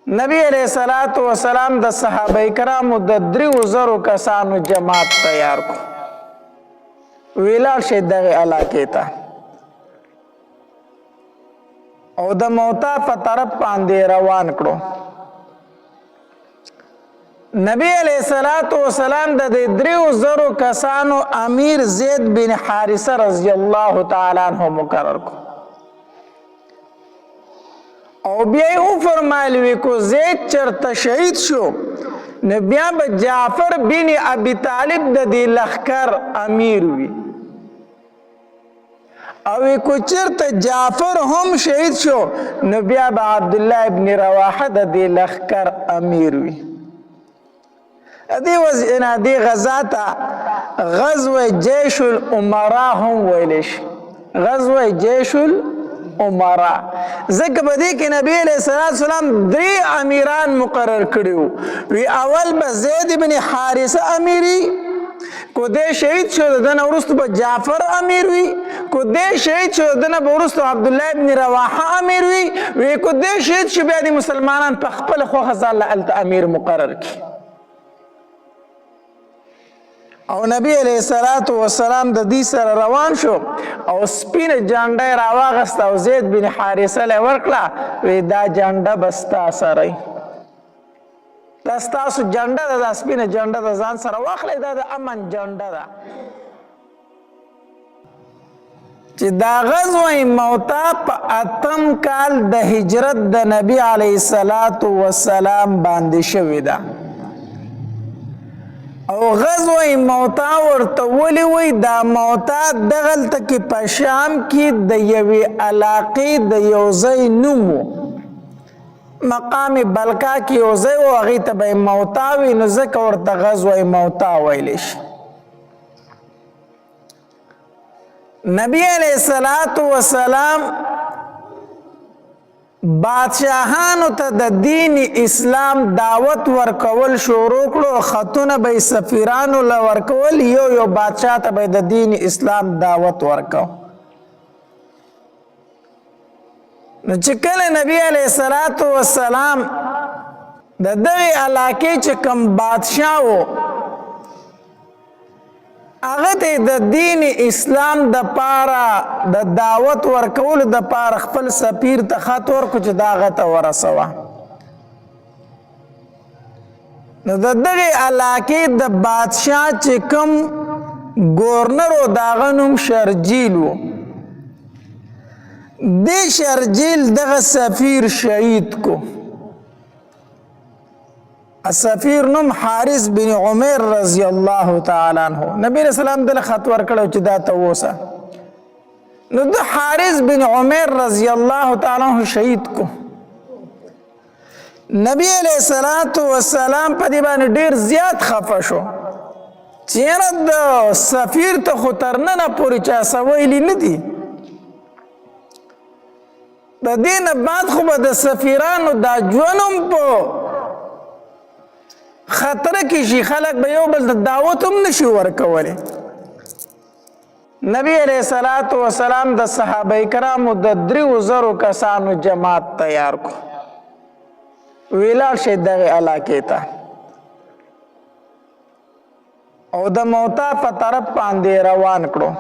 نبی علیہ الصلوۃ والسلام د صحابه کرامو د 3000 کسانو جماعت تیار کو ویلار شه دغه علاقې ته او د موتا په طرف باندې روان کړو. نبی علیہ الصلوۃ والسلام د 3000 کسانو امیر زید بن حارثه رضی الله تعالی عنہ مقرر کو او بیا یې فرمایلی وی کو زید چرته شهید شو نو بیا به جعفر بن ابي طالب د دې لښکر امیر وي او کو چرته جعفر هم شهید شو نو بیا به عبد الله ابن رواحه د دې لښکر امیر وي. دې غزا ته غزوه جیش الامراء هم ویل شي. غزوه جیش الامراء ځکه په دې کې نبی علیہ الصلوۃ والسلام 3 امیران مقرر کړي وي. اول به زید بن حارثه امیری کو دې شهید شو دنه ورستو به جعفر امیر وي کو دې شهید شو دنه ورستو عبد الله ابن رواحه امیر وي کو دې شهید شو بیا د مسلمانان په خپل خوخه ځل امیر مقرر کړي. او نبی علیہ الصلوۃ والسلام د دې سره روان شو او سپینه جانډه راواغست او زید بن حارثه له ورکړه وی دا جانډه بستا سره دا ستاسو جانډه د سپینه جانډه د ځان سره واخلې دا د امن جانډه ده چې دا غزوه موتا په 8م کال د هجرت د نبی علیہ الصلوۃ والسلام باندې شوې ده او غزوه موتا ورته ولي وي دا موتا دغلته کې په شام کې د یوې علاقې د یو ځای نوم مقام بلقا کې یو ځای و هغې ته به موتا وي نو ځکه ورته غزوه موتا ویلی شي. نبی علیہ الصلوۃ والسلام بادشاہانو ته د دین اسلام دعوت ورکول شروع کړو. خطونه به سفیرانو له ورکول یو بادشاہ ته به د دین اسلام دعوت ورکو. نو چې کله نبی علیہ الصلوۃ والسلام د دغه علاقې چې کوم بادشاہ و هغه ته د دین اسلام د پاره د دعوت ورکول د پاره خپل سفیر ته خط ورکړو چې دا هغه ته ورسوه. نو د دغه علاقې د بادشاہ چې کوم ګورنر و د هغه نوم شرجیل و. دې شرجیل دغه سفیر شهید کو. السفیر نوم حارث بن عمر رضی الله تعالی عنہ. نبی علیہ السلام دل خط ورکړو چې دا ته وسه نو د حارث بن عمر رضی الله تعالی عنہ شهید کو. نبی علیہ الصلوۃ والسلام په دې باندې ډیر زیات خفه شو چې د سفیر ته خو تر نن پورې چا سویلی نه دي. د دې نه بعد خو به د سفیرانو دا ژوند په خطر کې شي خلک به یو بل ته دعوت هم نشي ورکولی. نبی علیہ الصلوۃ والسلام د صحابه کرامو د 3000 کسانو جماعت تیار کو ویلار شه دغه علاقې ته او د موتا په طرف باندې روان کړو.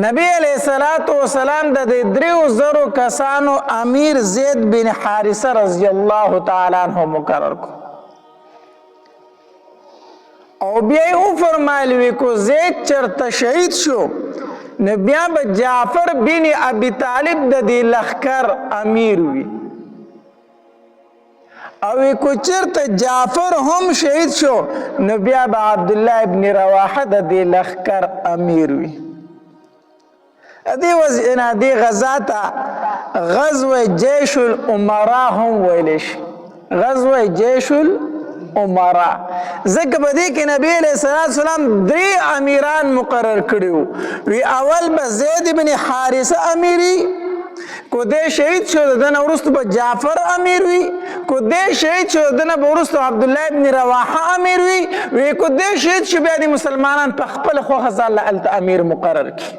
نبی علیہ الصلوۃ والسلام د 3000 کسانو امیر زید بن حارثه رضی الله تعالی عنہ مقرر کو او بیا یې فرمایلی وی کو زید چرته شهید شو نو بیا به جعفر بن ابي طالب د دې لښکر امیر وي او کو چرته جعفر هم شهید شو نو بیا به عبد الله ابن رواحه د دې لښکر امیر وي. دې غزا ته غزوه جیش الامراء هم ویل شي. غزوه جیش الامراء ځکه په دې کې نبی علیہ الصلوۃ والسلام 3 امیران مقرر کړي وي. اول به زید بن حارثه امیری کو دې شهید شو دنه ورستو به جعفر امیر وي کو دې شهید شو دنه ورستو عبد الله ابن رواحه امیر وي کو دې شهید شو بیا د مسلمانان په خپل خوخه ځل امیر مقرر کړي.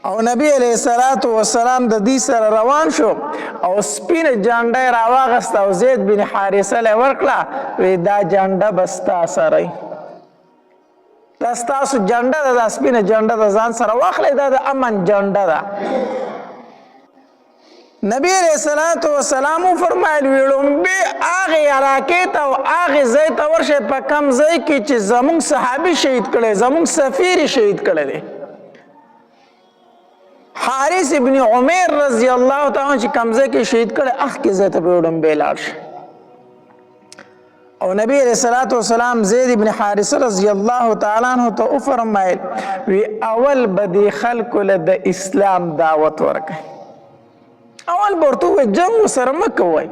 او نبی علیہ الصلوۃ والسلام د دې سره روان شو او سپینه جانډه راواغسته او زید بن حارثه له ورکړه وی دا جانډه بستا سره دا ستاسو جانډه ده دا سپینه جانډه ده ځان سره واخلئ دا د امن جانډه ده نبی علیہ الصلوۃ والسلام فرمایل ویلومبه هغه علاقې ته او هغه ځای ته ورشه په کم ځای کې چې زموږ صحابي شهید کړي زموږ سفیر شهید کړي دی حارث ابن عمر رضی الله تعالی چې کم ځای کې شهید کړي هغه کې ځای ته ویلومبه لاړ شي او نبی علیہ الصلوۃ والسلام زید ابن حارثه رضی الله تعالی عنہ ته فرمایل وی اول بدی خلق له د اسلام دعوت ورکړي اول ورته جنگ سره مکوي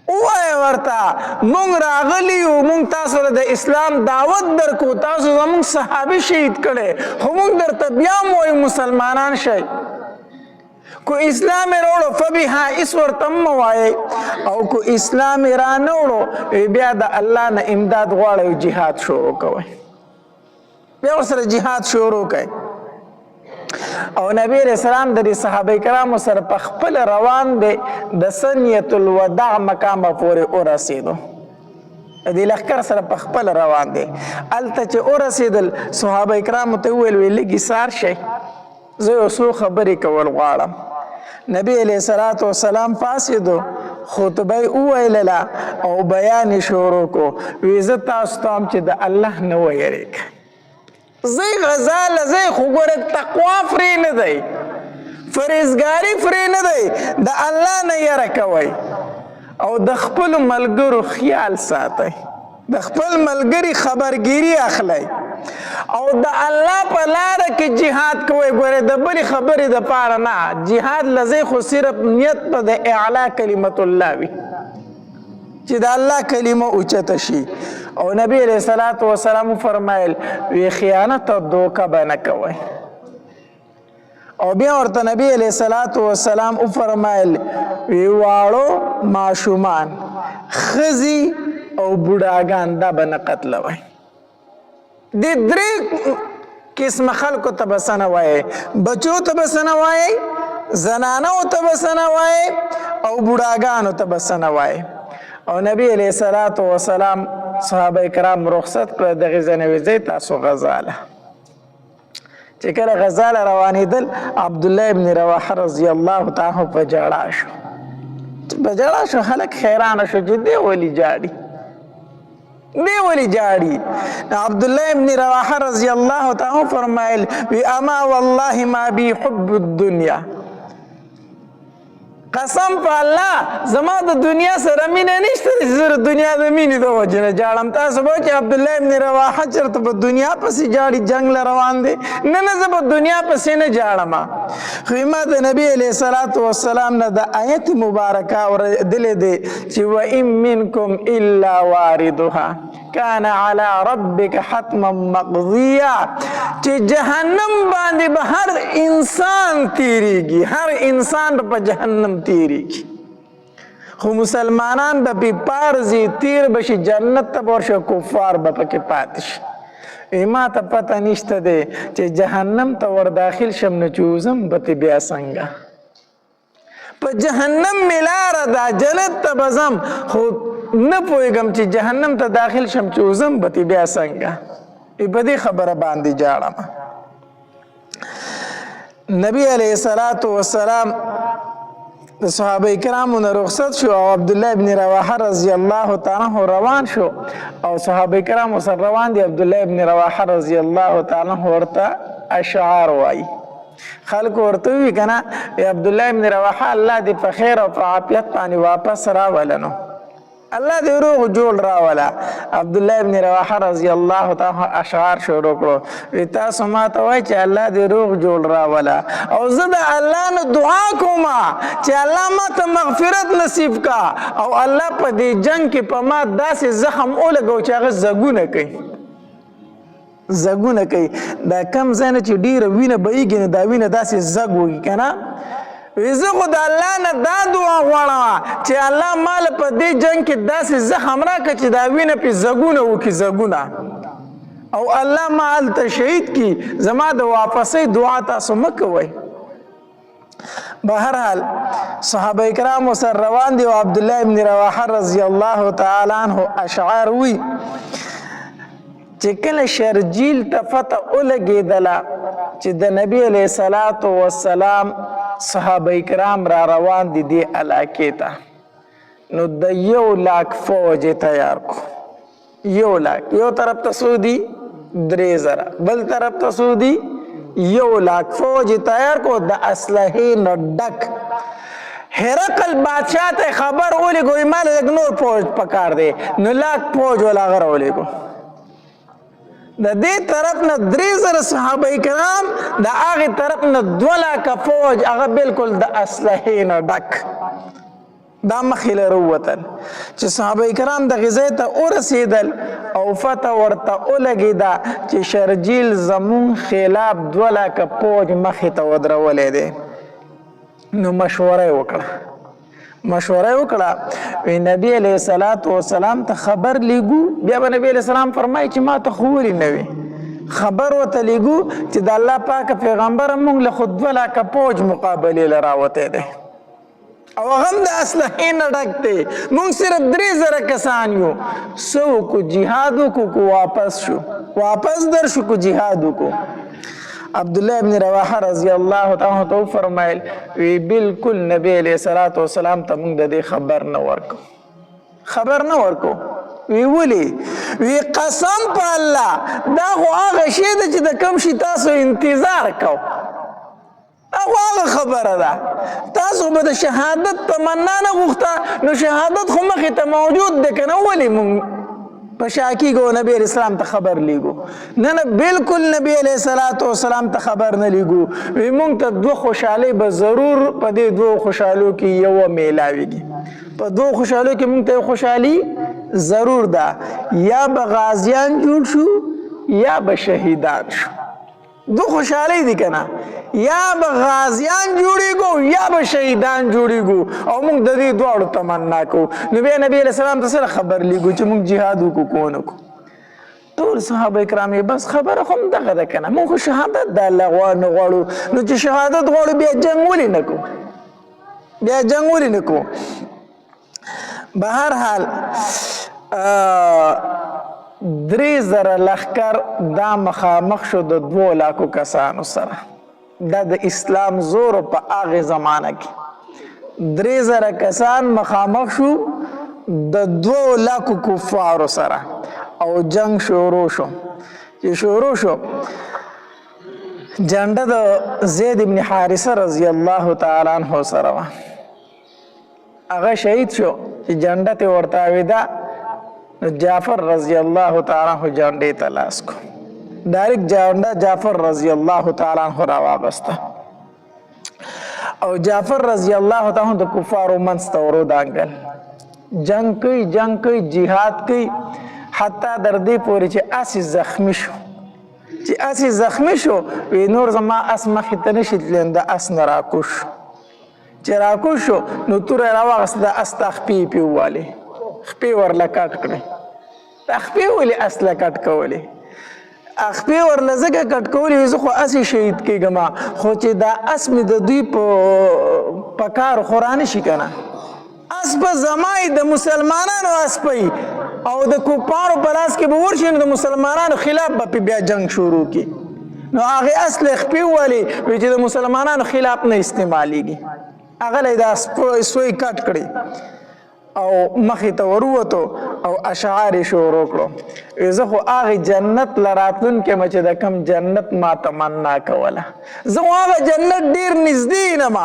وای ورته مونږ راغلی او مونږ تاسو د اسلام دعوت درکو تاسو زموږ صحابي شهید کړي خو مونږ درته بیا موي مسلمانان شئ کو اسلام وروړو فبها اس ورتم وای او کو اسلام را نه وروړو بیا د الله نه امداد غواړي جهاد شروع کوي بیا سره جهاد شروع کوي او نبی رسول الله د صحابه کرامو سره په خپل روان دي د سنیت الوداع مقام پورې ورسېدو د لخر سره په خپل روان دي الته چې ورسېدل صحابه کرامو ته ویل لګي سار شي زه اوسو خبرې کول غواړم نبی علیہ الصلوۃ والسلام فاسدو خطبه ویلله او بیان شروع کو ویزه تاسو ته چې د الله نه ویریږئ زی غزال زی خوګور تقوا فری نه دی فرزګاری فری نه دی د الله نه یره کوي او د خپل ملګرو خیال ساتي د خپل ملګری خبرګيري اخلي او د الله په لار کې jihad کوي ګوره د بل خبرې د پاره نه jihad لزی خو صرف نیت په د اعلی کلمت الله وي چې د الله کلمه اوچته شي او نبی علیہ الصلوۃ والسلام فرمایل وی خیانت او دوکه بنه کوي او بیا ورته نبی علیہ الصلوۃ والسلام فرمایل وی واړو ماشومان خزي او بوډاګان دا بنه قتلوي د درې قسم خلکو ته بسنه وای بچو ته بسنه وای زنانو ته بسنه وای او بوډاګانو ته بسنه وای او نبی علیہ الصلوۃ والسلام صحابه کرام رخصت کړ د غزنوي زي تاسو غزاله چې کله غزاله روانېدل عبد الله ابن رواحه رضی الله تعالی په جړا شو خلک حیران شو چې دی ولي جاړي عبد الله ابن رواحه رضی الله تعالی فرمایل وی اما والله ما بي حب الدنيا قسم په الله زما د دنیا سره مینه نشته زه دنیا د مینې د وجه نه جاړم تاسو به چې عبد الله ابن رواحه چېرته په دنیا پسې جاړي جنګ له روان دی نه زه په دنیا پسې نه جاړم خو ما د نبی علیہ الصلوۃ والسلام نه د آیت مبارکه اورېدلې دی چې وان منکم الا واردها کان علی ربک حتما مقضیا چې جهنم باندې به هر انسان تیریږي هر انسان په جهنم تیریږي خو مسلمانان به پارځي تیر بشي جنت ته ورشه کفار به پکې پاتې شي ما ته پته نشته دی چې جهنم ته ور داخل شم نه چوزم به بیا څنګه په جهنم ملاره دا جنت ته بزم خو نه پوهېږم چې جهنم ته داخل شم چوزم به بیا څنګه په دې خبره باندې جاړم نبی علیہ الصلوۃ والسلام د صحابه کرامو نه رخصت شو او عبد الله ابن رواحه رضی الله تعالی عنہ روان شو او صحابه کرامو سره روان دي عبد الله ابن رواحه رضی الله تعالی عنہ ورته اشعار وای خلق ورته وی کنه عبد الله ابن رواحه الله دې په خیر او په عافیت باندې واپس راولنو الله دې روغ جوړ راولا عبد الله ابن رواحه رضی الله تعالی اشعار شروع کړو تاسو ما ته وای چې الله دې روغ جوړ راولا او زه د الله نه دعا کوم چې الله ما ته مغفرت نصیب کا او الله په دې جنگ کې په ما داسې زخم ولګو چې هغه زګونه کوي دا کم ځای نه چې ډیره وینه بهیږي نه دا وینه داسې زګ وږي که نه زه خو د الله نه دا دعا غواړم چې الله مال په دې جنگ کې داسې زخم راکړه چې دا وینه پې زګونه وکړي زګونه او الله ما هلته شهید کړي زما د واپسۍ دعا تاسو مه کوئ بهرحال صحابه کرام سره روان دي او عبدالله ابن رواحه رضی الله تعالی عنه اشعار وی چې کله شرجیل ته فتح ولګېدله چې د نبی علیه الصلاة والسلام صحابه کرام را روان دي دې علاقې ته نو د 1,00,000 فوج تیار کو 1,00,000 یو طرف ته سودی 3,000 بل طرف ته سودی 1,00,000 فوج تیار کو د اسلحې نه ډک هرقل بادشاہ ته خبر ولګوي مال نور فوج پکار دی نو 1,00,000 فوج ولا غره ولګو د دې طرف نه 3,000 صحابه کرام د هغه طرف نه 2,00,000 فوج هغه بالکل د اسلحې نه ډک دا مخې له ووتل چې صحابه کرام د غزې ته ورسېدل او فتح ورته ولګېده چې شرجیل زمون خلاف 2,00,000 فوج مخې ته ودرولی دی نو مشوره یې وکړه وی نبی علیه الصلاة والسلام ته خبر لیږو بیا به نبی علیه السلام فرمایي چې ما ته خو ولې نه وي خبر ورته لیږو چې د الله پاک پیغمبر موږ له خو 2,00,000 فوج مقابلې له راوتی دی او هغه هم د اسلحې نه ډک دی موږ صرف 3,000 کسان یو څه وکړو جهاد وکړو واپس درشو کو جهاد وکړو عبدالله ابن رواحه رضی الله تعالی عنہ فرمایل وی بالکل نبی علیہ الصلوۃ والسلام ته موږ د دې خبر نه ورکو وی ولی وی قسم په الله دا خو هغه شی ده چې د کوم شي تاسو انتظار کو هغه خبره ده تاسو به د شهادت تمنا نه غوښته نو شهادت خو مخې ته موجود ده که نه ولې موږ په شاکی کو نبی علیہ السلام ته خبر لیږو نه بالکل نبی علیہ الصلوۃ والسلام ته خبر نه لیږو وی موږ ته 2 خوشحالۍ به ضرور په دې 2 خوشحالو کې یو میلاویږي په 2 خوشحالو کې موږ ته خوشحالي ضرور ده یا به غازیان جوړ شو یا به شهیدان شو 2 خوشحالۍ دي که نه یا به غازیان جوړیږو یا به شهیدان جوړیږو او موږ د دې دواړو تمنا کوو نو بیا نبی علیہ السلام ته سره خبر لیږو چې موږ جهاد وکړو کو نه کړو ټول صحابه کرام بس خبره خو دغه ده که نه موږ خو شهادت د الله غواړو نو چې شهادت غواړو بیا جنګ ولې نه کوو بهرحال 3,000 لښکر دا مخامخ شو د 2,00,000 کسانو سره دا د اسلام زور په هغه زمانه کې 3,000 کسان مخامخ شو د 2,00,000 کفارو سره او جنگ شروع شو جنډه د زید ابن حارثه رضی الله تعالی عنہ سره هغه شهید شو چې جنډه ته ورته ویدا جعفر رضی الله تعالی عنہ جنډې ته لاس کو ډایرک جنډه جعفر رضی الله تعالی عنہ را واغسته او جعفر رضی الله تعالی عنہ د کفارو منځ ته ورودانګل جنگ کوي جهاد کوي حتی در دې پورې چې اسی زخمی شو وی نور زما اس مخې ته نشي تللی د اس نه راکوش چې راکوش شو نو توره راواغسته د اس ته خپې ووالې خپې ورله کټ کړې خپې ولې اس له کټ کولې خپې ورله ځکه کټ کولې زه خو اسې شهید کېږم خو چې دا اس مې د دوی په کار خو رانشي که نه اس به زمای د مسلمانانو اسپی او د کفارو په لاس کې به ورشي نو د مسلمانانو خلاف به بیا جنگ شروع کی نو هغې اصل خپې ولې وی چې د مسلمانانو خلاف نه استعمالیږي هغه له دا سوی کټ کړي او مخې ته وروتو او اشعار یې شروع کړو زه خو هغې جنت له راتلونکې یم چې د کوم جنت ما تمنا کوله زه خو هغه جنت ډېر نږدې یم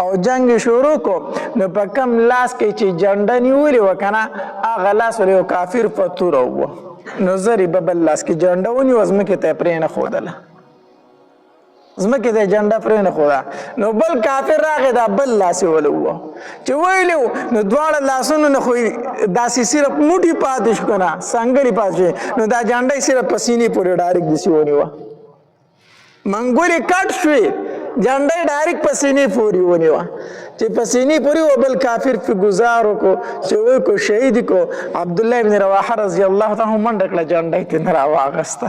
او جنګ یې شروع کړو نو په کوم لاس کې چې جنډه نیولې وه که نه هغه لاس ولې یو کافر په توره ووه نو زر یې په بل لاس کې جنډه ونیوه ځمکې ته یې پرېنښودله ځمکې ته یې جنډه پرېنښوده نو بل کافر راغی دا بل لاس یې وله ووه چې ویلې و نو دواړه لاسونو نه خو داسې صرف موټي پاتې شو که نه سنګړې پاتې شوې نو دا جنډه یې صرف په سینې پورې ډایرکټ داسې ونیوه منګولې کټ شوې جنډه یې ډایرکټ په سینې پورې ونیوه چې په سینې پورې و بل کافر پې ګزار وکړو چې ویې کړو شهید کړو عبدالله ابن رواحه رضی الله تعالی منډه کړه جنډه یې ترې راواغسته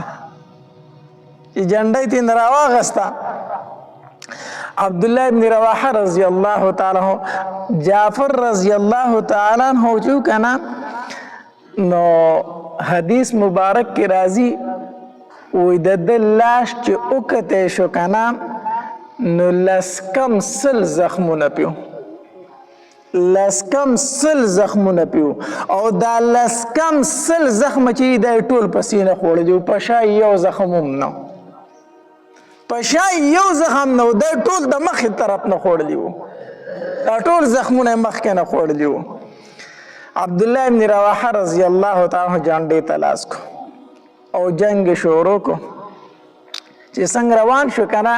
چې جنډه یې ترې راواغسته عبدالله ابن رواحه رضی الله تعالی عنہ جعفر رضی الله تعالی عنہ جو کنا نو حدیث مبارک کی راضی وی د لاش چې اوکته شو کنا نو لسکم سل زخمونه پیو لسکم سل زخمونه پیو او دا لسکم سل زخم چې د ټول پسینه خوړ دی په شای یو زخم هم نو په شای یو زخم نو د ټول د مخې طرف نه خوړلی وو دا ټول زخمونه مخکې نه خوړلی وو عبدالله ابن رواحه رضی الله تعالی عنہ جانډې ته لاس کو او جنگ شروع کو چې څنګه روان شو کنه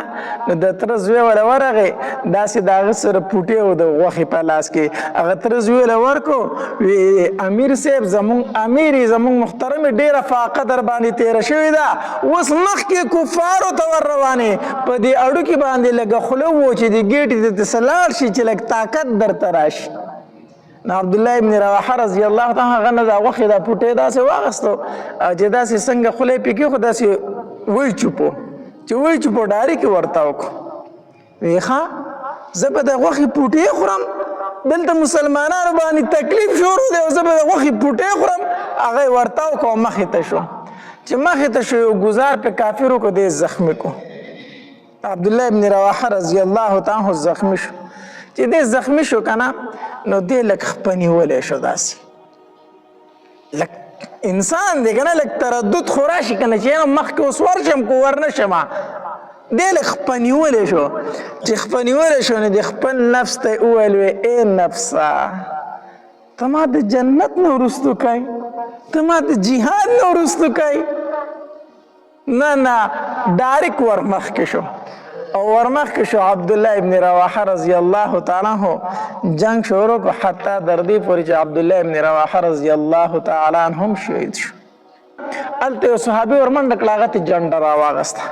نو د تر زوی ور ورغه داسې دا سره پټي او د غوخي په لاس کې هغه تر زوی له ورکو وی امیر صاحب زمون محترم ډیره فاقه در باندې تیر شوی دا اوس مخ کې کفارو ته ور روانه په دې اړو کې باندې لګه خلو و چې د ګیټ د تسلال شي چې لګ طاقت در تراش نو عبدالله ابن رواحه رضی الله تعالی عنہ دا غوخي دا پټي داسې واغستو چې داسې څنګه خلې پکې خو داسې وای چوپو چې وای چې په ډاري کې ورته وکړو وی ښه زه به د غوښې پوټې خورم دلته مسلمانانو باندې تکلیف شروع دی او زه به د غوښې پوټې خورم هغه یې ورته وکړو مخې ته شو چې مخې ته شو یو ګزار په کافر وکړو دی زخمي کو عبدالله ابن رواحه رضی الله تعالی عنہ زخمي شو چې دی زخمي شو که نه نو دی لږ خپنیولی شو داسې لږ انسان دی کنه لک تردد خو راشي کنه چې مخکې اوس ورشم کو ورنشم دی لک خپنیولی شو چې خپنیولی شو نو د خپل نفس ته وویل وی ای نفسه ته ما د جنت نه وروستو کوي ته ما د جهاد نه وروستو کوي نه ډایرک ورمخکې شو او ورمخکې شو عبدالله ابن رواحه رضی الله تعالی عنہ جنگ شروع کو حتی در دې پورې چې عبدالله ابن رواحه رضی الله تعالی عنہ هم شهید شو هلته یو صحابي ورمنډه کړه هغه ته جنډه راواغسته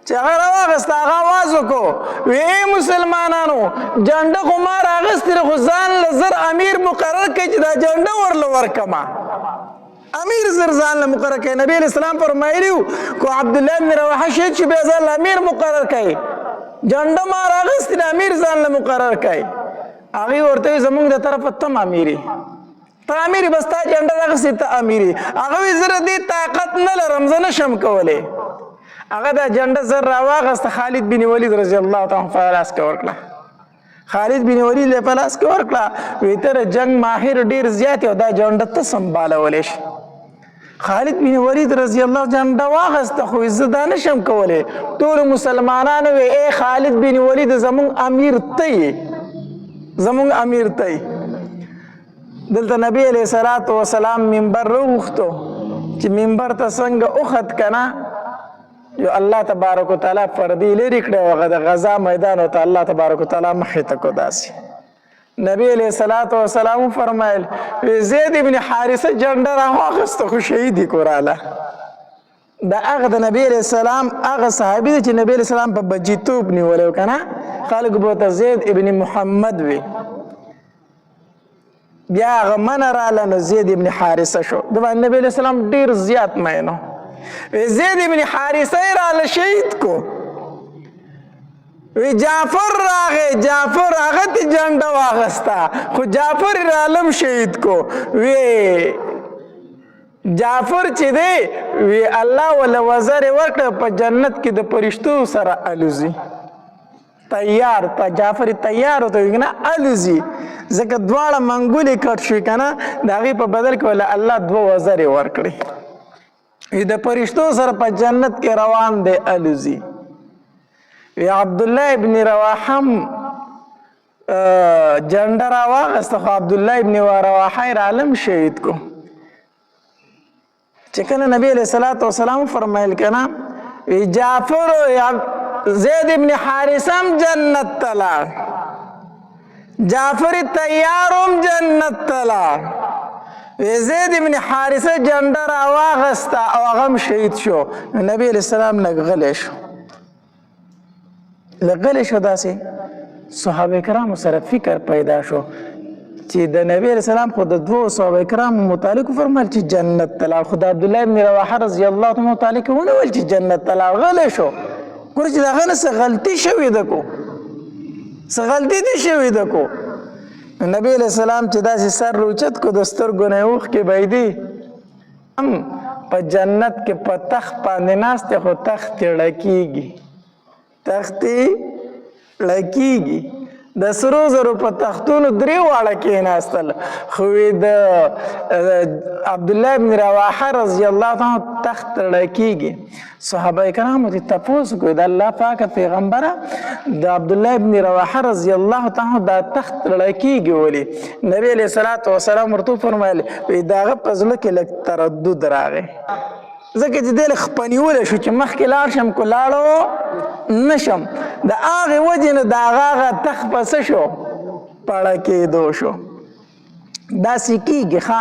چې هغه راواغسته هغه آواز وکړو وی مسلمانانو جنډه خو ما راغستې خو ځان له زر امیر مقرر کړي چې دا جنډه ورله ورکمه امیر زر ځان له مقرر کړي نبی علیہ السلام فرمایلی کو عبدالله ابن رواحه شهید شي بیا ځان له امیر مقرر کړي جنډه ما راغستې د امیر ځان له مقرر کړي هغې ورته زمونږ د طرفه تم امیري ته امیري بس تا جنډه راغستې ته امیري هغه وی زه د دې طاقت نه لرم زه نشم کولی هغه دا جنډه زر راواغسته خالد بن ولید رضی الله تعالی په لاس کې ورکړه خالد بن ولید له په لاس کې ورکړه وی ته جنگ ماهر ډیر زیات او دا جنډه ته سنبالولی شي خالد بن ولید رضی الله جنډه واغسته خو زه دا نشم کولی ټولو مسلمانانو وی ای خالد بن ولید زمونږ امیر ته یې زمونږ امیر ته یې دلته نبی علیه الصلاة والسلام منبر راوغوښتو چې منبر ته څنګه اوخت که نه جو الله تبارک وتعالی پردې لرې کړی او هغه د غزا میدان ته الله تبارک وتعالی مخې ته کو داسې نبی علیہ الصلوۃ والسلام فرمایل زید ابن حارثه جنډه راواغسته خو شهید یې کوراله دا هغه د نبی علیہ السلام هغه صحابي دی چې نبی علیہ السلام په بجیتوب نیولی و که نه خلک به ورته زید ابن محمد وي بیا هغه منه راله نو زید ابن حارثه شو د باندې نبی علیہ السلام ډېر زیات مینو زید ابن حارثه یې راله شهید کو وی جعفر راغی جعفر هغه ته جنډه واغسته خو جعفر رالم شهید کو وی جعفر چې دی وی الله ولا وزر ورکړه په جنت کې د فرشتو سره الوزي تیار ته جعفر تیار وته وی نه الوزي ځکه دواړه منګولې کټ شوي که نه د هغې په بدل کې ولا الله دوه وزرې ورکړي د فرشتو سره په جنت کې روان دی الوزي وی عبدالله ابن رواحه جنډه راواغسته خو عبدالله ابن رواحه یې رالم شهید کو چې کله نبی علیہ الصلوۃ والسلام فرمایل که نه وی جعفر زید ابن حارثه هم جنت ته لاړ جعفر تیارم جنت ته لاړ وی زید ابن حارثه جنډه راواغسته او هغه هم شهید شو نبی علیہ السلام لږ غلی شو لغلی شو داسې صحابه کرامو سره فکر پیدا شو چې د نبی علیہ السلام خو د دوه صحابه کرامو متعلق فرمایل چې جنت ته لاړ خو د عبدالله ابن رواحه رضی الله تعالی متعلق ونه ویل چې جنت ته لاړ غلی شو ګوره چې د هغه نه څه غلطي شوې ده کو څه غلطي دې شوې ده کو. نبی علیہ السلام چې داسې سر روچت کو د سترګو نه اوښکې بهیدې هم په جنت کې په تخت باندې ناست دی خو تخت یې ړکېږي، تخت یې ړکېږي. د سرو زرو په تختونو درې واړه کېناستل، خو د عبدالله بن رواحه رضی الله عنه تخت ړکېږي. صحابه کرامو ته تپوس کوي د الله پاکه پیغمبره د عبدالله بن رواحه رضی الله عنه دا تخت ړکېږي ولې؟ نبی علیه الصلاة والسلام ورته وفرمایل د هغه په زړه کې لږ تردد راغی، ځکه چې دی لږ خپنیولی شو چې مخکې لاړ شم که لاړو نه شم. د هغې وجې نه د هغه تخت په څه شو؟ پړه کېدو شو. داسې کېږي ښه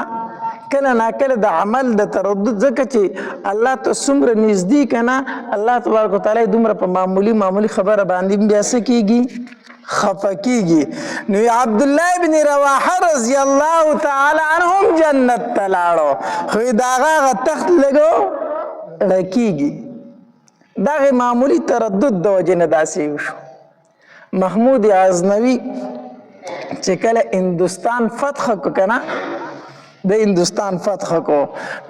کله ناکله د عمل د تردد، ځکه چې الله ته څومره نږدې که نه الله تبارک وتعالی دومره په معمولي خبره باندې بیا څه کېږي؟ خفه کېږي. نو عبدالله بن رواحه رضی الله تعالی عنهم جنت ته لاړو، خو د هغه تخت لږ ړکېږي. دغه معمولي تردد د وجې نه داسې وشو. محمود غزنوي چې کله هندوستان فتح کو که نه، د هندوستان فتح کو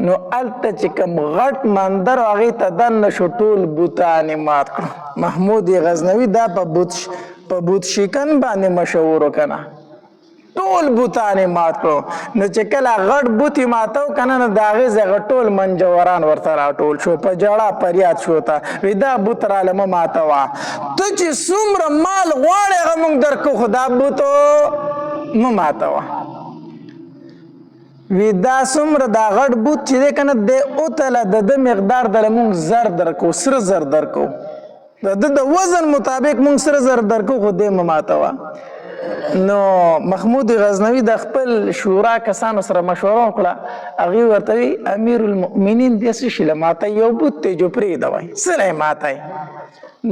نو هلته چې کوم غټ مندر و هغې ته دننه شو ټول بوتان یې مات کړو. محمود غزنوي دا په بوت شکن باندې مشهور و که نه، ټول بوتان یې مات کړو. نو چې کله غټ بوت یې ماتو که نه نو د هغې ځای ټول منجوران ورته راټول شو، په ژړا فریاد شو ته وی دا بوت راله مه ماتوه، ته چې څومره مال غواړې هغه موږ درکو، خو دا بوتو مه ماتوه. وی دا څومره دا غټ بوت چې دی که نه دی اوتله د ده مقدار دله موږ زر درکو، سره زر درکو، د ده د وزن مطابق موږ سره زر درکو، خو دی مه ماتوه. نو محمود غزنوي د خپل شورا کسانو سره مشوره وکړه، هغې ورته وی امیر المؤمنین دې څه شي له ماتی یو بوت دی جو پرېږدوئ، څه له یې ماتی.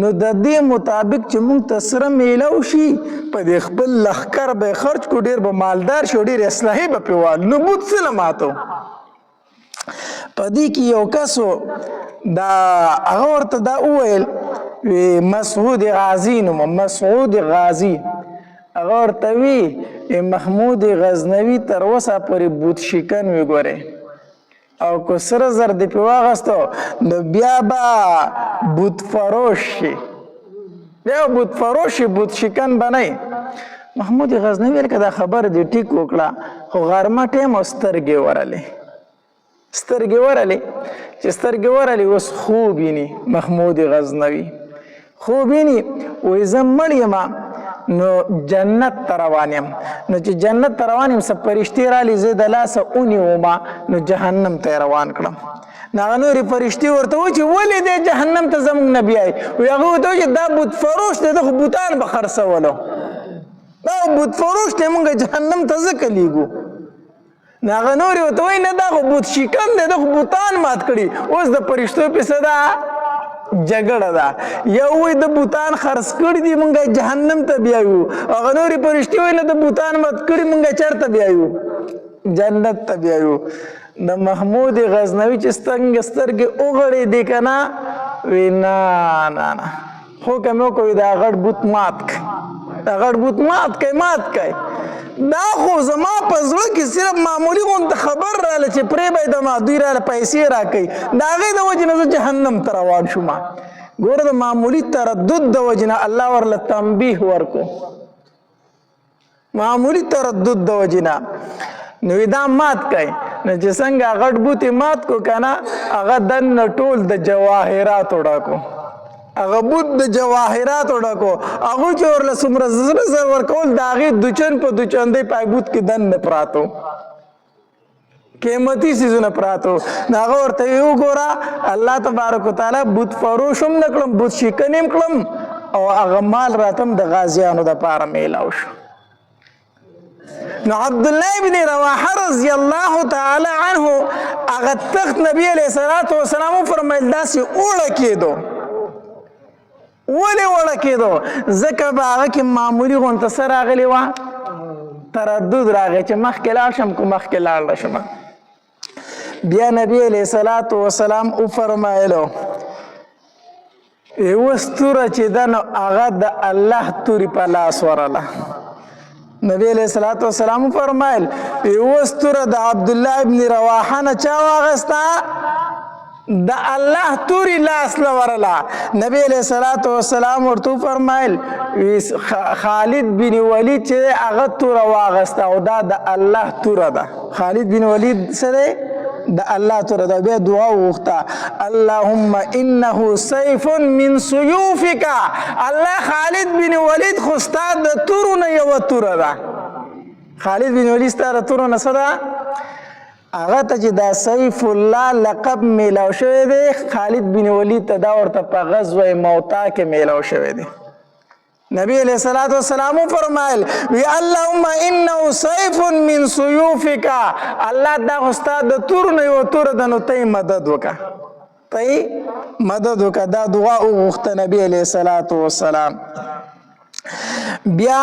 نو د دې مطابق چې موږ ته سره میلاو شي په دې خپل لښکر به یې خرج کړو، ډېر به مالدار شي او ډېرې اسلحې به پرې وال، نو بوت څه له ماتو. په دې کې یو کس و دا هغه ورته دا وویل مسعود غازي نومه، مسعود غازي. هغه ورته وی محمود غزنوي تر اوسه پورې بوت شکن وي ګورې، او که سره زر دې پې واخیستو نو بیا به بوت فروش شي، بیا بوت فروش شي، بوت شکن به نه. محمود غزنوي ویل که دا خبره دې ټیک وکړه، خو غرمه ټیم او سترګې ورلې چې سترګې ورلې اوس خوب ویني. محمود غزنوي خوب ویني، وایي زه مړ یم نو جنت ته روان یم، نو چې جنت ته روان یم څه فرشتې رالي، زه د لاسه ونیومه نو جهنم ته یې روان کړم. نو هغه نورې فرشتې ورته وایي چې ولې دی جهنم ته زموږ نه بیایي؟ وایي هغه ورته وایي چې دا بوت فروش دی، ده خو بوتان به خرڅولو، دا بوت فروش دی، موږ جهنم ته ځکه لیږو. نو هغه نورې ورته وایي نه دا خو بوت شکن دی، ده خو بوتان مات کړي. اوس د فرشتو پسې دا جګړه ده، یو وایي د بوتان خرڅ کړي دي موږ جهنم ته بیایو، هغه نورې فرشتې وایي نه د بوتان مات کړي موږ چېرته بیایو؟ جنت ته بیایو. د محمود غزنوي چې سترګې وغړېدې که نه، وی نه حکم یې وکړو دا غټ بوت مات کړئ، دا غټ بوت مات کړئ. دا خو زما په زړه کې صرف معمولي غونته خبر راله چې پرېږدم دوی راله پیسې راکوي، د هغې د وجې نه زه جهنم ته روان شوم. ګوره د معمولي تردد د وجې نه الله ورله تنبیه ورکو، معمولي تردد د وجې نه. نو دا مات کړئ، نو چې څنګه غټ بوت یې مات کو که نه، هغه دننه ټول د جواهراتو ډکو، هغه بوت د جواهراتو ډکو، هغوی چې ورله څومره زر ورکول د هغې دوچن په دوچندۍ پای بوت کې دننه پراتو، قیمتي څیزونه پراتو. نو هغه ورته وګوره الله تبارک وتعالی بوت فروش هم نه کړم، بوت شکن هم کړم، او هغه مال راته هم د غازیانو دپاره میلاو شو. نو عبدالله بن رواحه رضی الله تعالی عنه هغه تخت نبی علیه الصلاة والسلام وفرمیل داسې اوړه کېدو. ولې وړه کېدو؟ ځکه به هغه کې معمولي غونته څه راغلې وه؟ تردد راغی چې مخکې لاړ شم که مخکې لاړ نه شم. بیا نبی علیه الصلاة والسلام وفرمایلو یوه ستوره چې ده نو هغه د الله تورې په لاس ورله. نبی علیه الصلاة والسلام فرمایل یوه ستوره د عبدالله ابن رواحه نه چا واغسته؟ د الله تورې لاس له ورله. نبی علیه الصلاة والسلام ورته فرمایل خالد بن ولید چې هغه توره واغسته او دا د الله توره ده. خالد بن ولید څه دی؟ د الله توره ده. بیا دعا وغوښته اللهم انه سیف من سیوفک. الله خالد بن ولید خو ستا د تورو نه یوه توره ده. خالد بن ولید ستا د تورو نه څه ده؟ هغه ته چې دا سیف الله لقب میلاو شوی دی خالد بن ولید ته دا ورته په غزوه موطا کې میلاو شوی دی. نبی علیہ الصلوۃ والسلام فرمایل وی اللهم انه سیف من سیوفک. الله دا استاد د تور نه یو تور د نو ته مدد وکا، ته مدد وکا. دا دعا وغوښته نبی علیہ الصلوۃ والسلام. بیا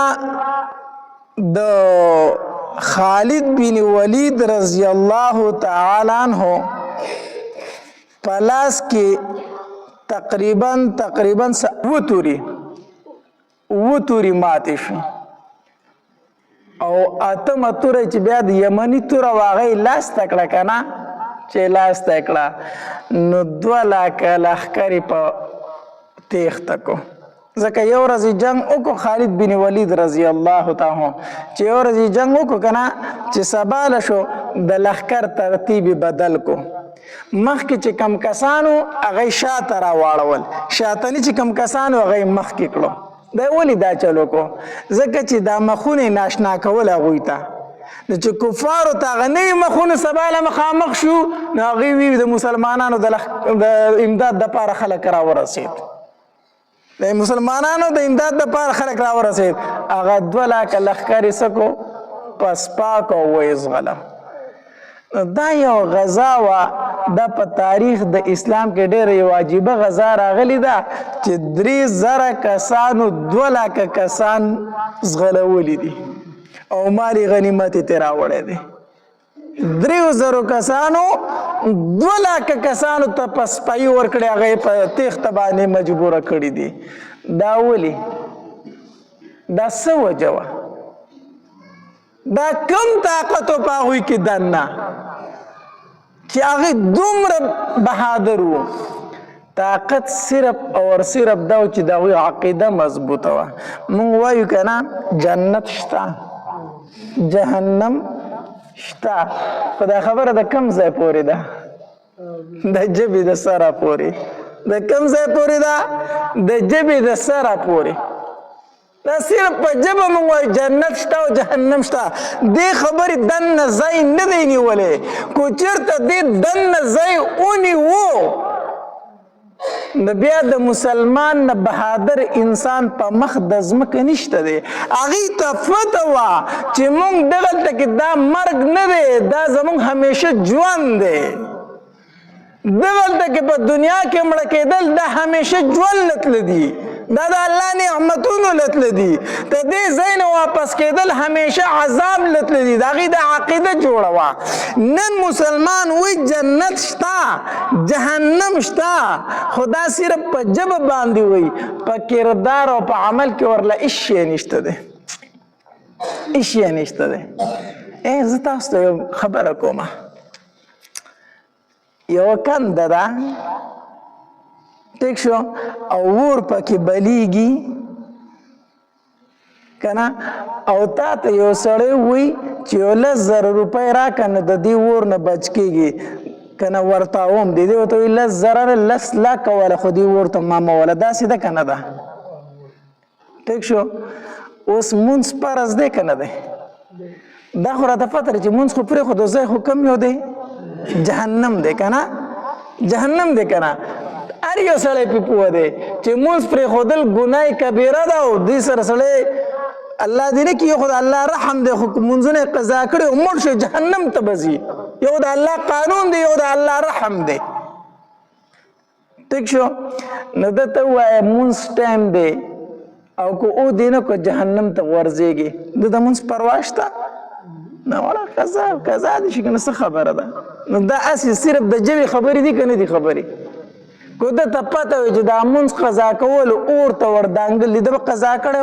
د خالد بن ولید رضی الله تعالی عنہ پلاس کې تقریبا و توري ماتې شو او اتم توره چې بیا د یمني توره واغې لاس تکړه کنه چې لاس تکړه نو 2 لکه لښکرې په تیښته کو. ځکه یو ورځ جنگ وکړو خالد بن ولید رضی الله تعالی چې یو ورځ جنگ وکړو کنه چې سبا له شو د لښکر ترتیب بدل کو. مخکې چې کم کسانو هغه شاته راواړول، شاتني چې کم کسانو هغه مخکې کړو. دا ولې دا چلو کو؟ ځکه چې دا مخونه ناشنا کول هغوی ته نو چې کفارو ته هغه نوي مخونه سبا له مخامخ شو نو هغوی وي د مسلمانانو د امداد دپاره خلک راورسېد. د مسلمانانو د امداد دپاره خلک راورسېد. هغه 2 لکه لښکرې څه کو؟ پس پاک او ویزغله. دا یو غزا وه. دا په تاریخ د اسلام کې ډېره یو عجیبه غزا راغلی ده چې 3000 کسانو 2 لکه کسان زغلولی دي او مال غنیمت یې ترې راوړی دی. 3000 کسانو 2 لکه کسانو ته په سپایي ورکړې، هغه یې په تیښته باندې مجبوره کړي دي. دا ولې؟ دا څه وجه وه؟ دا کم طاقت و په هغوی کې دننه چې هغه دومره بهادر وو. طاقت صرف او صرف دا و چې د هغوی عقیده مضبوطه وه. مونږ وایو که نه جنت شته جهنم شته، خو دا خبره د کم ځای پورې ده؟ د ژبې د سره پورې. د کم ځای پورې ده؟ د ژبې د سره پورې. دا صرف په ژبه مونږ وایو جنت شته او جهنم شته. دې خبرې دننه ځای نه دی نیولی. کو چېرته دې دننه ځای ونیو نو بیا د مسلمان نه بهادر انسان په مخ د ځمکه نشته دی. هغې ته پته وه چې مونږ دغلته کې دا مرګ نه دی، دا زمونږ همیشه ژوند دی. دغلته کې په دنیا کې مړه کېدل دا همیشه ژوند لتله دي، دا د الله نعمتونو لتله دي. د دې ځای نه واپس کېدل همیشه عذاب لتله دي. د هغې د عقیده جوړه وه. نن مسلمان وایي جنت شته جهنم شته، خو دا صرف په ژبه باندې وایي، په کردار او په عمل کې ورله هېڅ شی نشته دی، هېڅ شی نشته دی. زه تاسو ته یو خبره کومه. یو کنده ده ټیک شو او اور پکې بلیږي کنه، او تا ته یو سړی وایي چې 10,000 روپۍ راکړه نو د دې اور نه بچ کېږي کنه، ورته وم دی دی ورته وایي 10,000 10 لکه وله خو دې اور ته ما موله. داسې ده که نه ده؟ ټیک شو. اوس مونځ فرض دی که نه دی؟ دا خو راته پته ده چې مونځ خو پرېښودو ځای خو کم یو دی؟ جهنم دی که نه؟ جهنم دی که نه؟ هر یو سړی پې پوه دی چې مونځ پرېښودل ګناه کبیره ده او دې سره سړی الله دې نه کړي، خو د الله رحم دی، خو مونځونه یې قضا کړي او مړ شي جهنم ته به ځي. یو د الله قانون دی، یو د الله رحم دی. ټیک شو. نو ده ته ووایه مونځ ټایم دی او که او دی نه که جهنم ته ورځېږي، ده د مونځ پروا شته؟ نه وړه قضا دي شي که نه څه خبره ده؟ نو دا هسې صرف د ژبې خبرې دي که نه دي خبرې؟ کو دته پته وي چې دا مونځ قضا کول اور ته وردانګل دي، ده به قضا کړی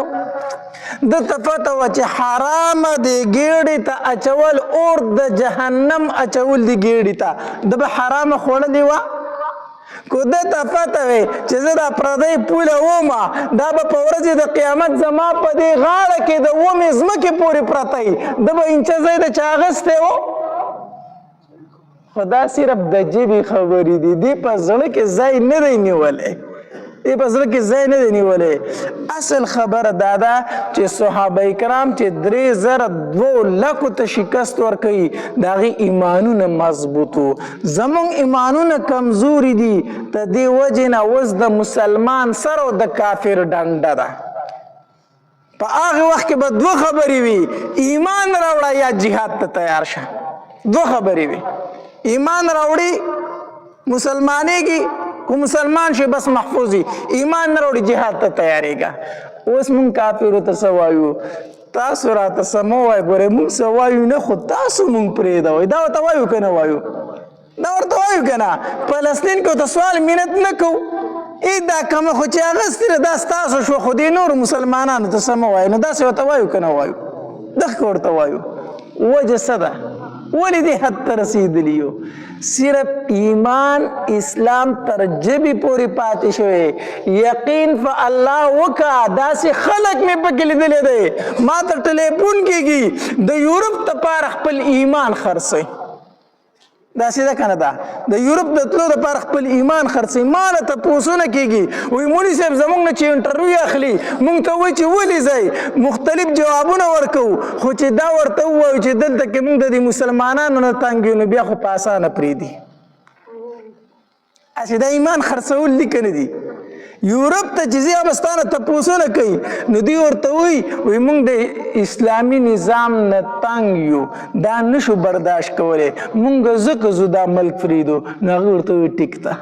دته پته وه چې حرامه دی ګېډې ته اچول اور د جهنم اچول دي ګېډې ته، ده به حرامه خوړلې وه. کو دته پته وي چې زه دا پردی پوله ومه دا به په ورځې د قیامت زما په دې غاړه کې د ومې ځمکې پورې پرته وي، ده به انچه ځای د چا اخیستی و. خو دا صرف د ژبې خبرې دي، دې په زړه کې ځای نه دی نیولی، دې په زړه کې ځای نه دی نیولی. اصل خبره دا ده چې صحابه کرام چې 3200 ته شکست ورکوي د هغې ایمانونه مضبوط وو. زمونږ ایمانونه کمزوري دي، د دې وجې نه اوس د مسلمان سره او د کافر ډنډه ده. په هغې وخت کې به دوه خبرې وي، ایمان راوړه یا جهاد ته تیار شه. دوه خبرې وي، ایمان راوړي مسلمانېږي، کو مسلمان شي بس محفوظ وي، ایمان نه راوړي جهاد ته تیارېږه. اوس مونږ کافرو ته څه وایو؟ تاسو راته څه مه وایئ، ګورئ مونږ څه وایو نه، خو تاسو مونږ پرېږدوئ. دا ورته وایو که نه وایو؟ دا ورته وایو که نه؟ فلسطین کې ورته سوال منت نه کوو، دا کومه خو چې اغوستې ده دا ستاسو شوه، خو دې نورو مسلمانانو ته څه مه وایو. نو داسې ورته وایو که نه وایو؟ دغه ورته وایو. وجه څه ده؟ ولې دې حد ته رسېدلي یو؟ صرف ایمان اسلام تر ژبې پورې پاتې شوی، یقین په الله وکړه. داسې خلک مې پکې لیدلی دی، ما ته ټلیفون کېږي د یورپ دپاره خپل ایمان خرڅوي. داسې ده که نه ده؟ د یورپ د تلو دپاره خپل ایمان خرڅوي. ما نه تپوسونه کېږي، وایي مولي صاحب زموږ نه چې انټرویو اخلي موږ ته وایي چې ولې ځئ، مختلف جوابونه ورکوو، خو چې دا ورته ووایو چې دلته کې موږ د دې مسلمانانو نه تنګ یو، نو بیا خو په اسانه پرېږدي. هسې دا ایمان خرڅول دي که نه دي؟ یورپ ته چې ځي هغه به ستا نه تپوسونه کوي، نو دوی ورته وایي موږ د اسلامي نظام نه تنګ یو، دا نشو برداشت کولی، موږ ځکه ځو دا ملک پرېږدو. نو هغه ورته وایي ټیک ده.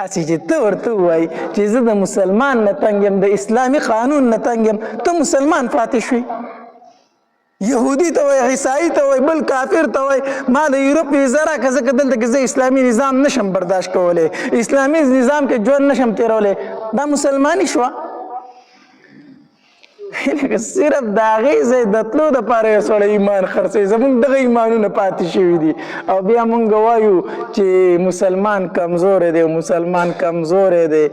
هسې چې ته ورته ووایي چې زه د مسلمان نه تنګ یم، د اسلامي قانون نه تنګ یم، ته مسلمان پاتې شوي. یهودي ته وایي، عیسائی ته وایي، بل کافر ته وایي ما د یورپ ویزه راکړه ځکه دلته کې زه اسلامي نظام نشم برداشت کولی، اسلامي نظام کې ژوند نشم تېرولی. دا مسلماني شوه؟ لکه صرف د هغې ځای د تلو دپاره یو سړی ایمان خرڅوي. زمونږ دغه ایمانونه پاتې شوي دي، او بیا مونږ وایو چې مسلمان کمزوری دی، مسلمان کمزوری دی.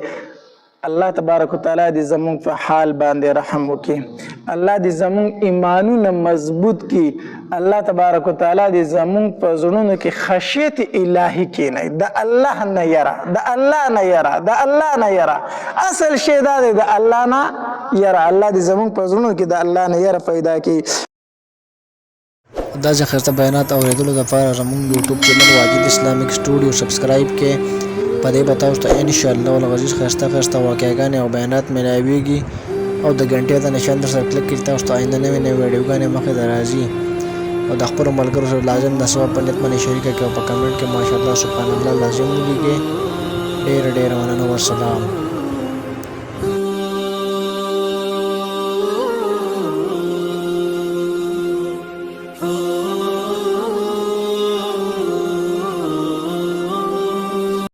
الله تبارک وتعالی دې زمونږ په حال باندې رحم وکړي، الله دې زمونږ ایمانونه مضبوط کړي، الله تبارک وتعالی دې زمونږ په زړونو کې خشیت الهي کښېنوي، د الله نه یره، د الله نه یره، د الله نه یره. اصل شی دا دی د الله نه یره. الله دې زمونږ په زړونو کې د الله نه یره پیدا کړي. دا چې خسته بیانات اورېدلو دپاره زموږ یوټیوب چینل واجد اسلامیک سټوډیو سبسکرایب کړئ. په دې به تاسو ته انشاءالله العزیز ښایسته واقعګانې او بیانات میلاویږي، او د ګنټې د نشان در سره کلک کړئ، تاسو ته آینده نوې نوې ویډیوګانې مخې ته راځي. او د خپلو ملګرو سره لازم د ثواب په نیت باندې شریکه کړئ، او په کمنټ کې ماشاءالله سبحان الله لازم ولیکئ. ډېره ډېره مننه، والسلام.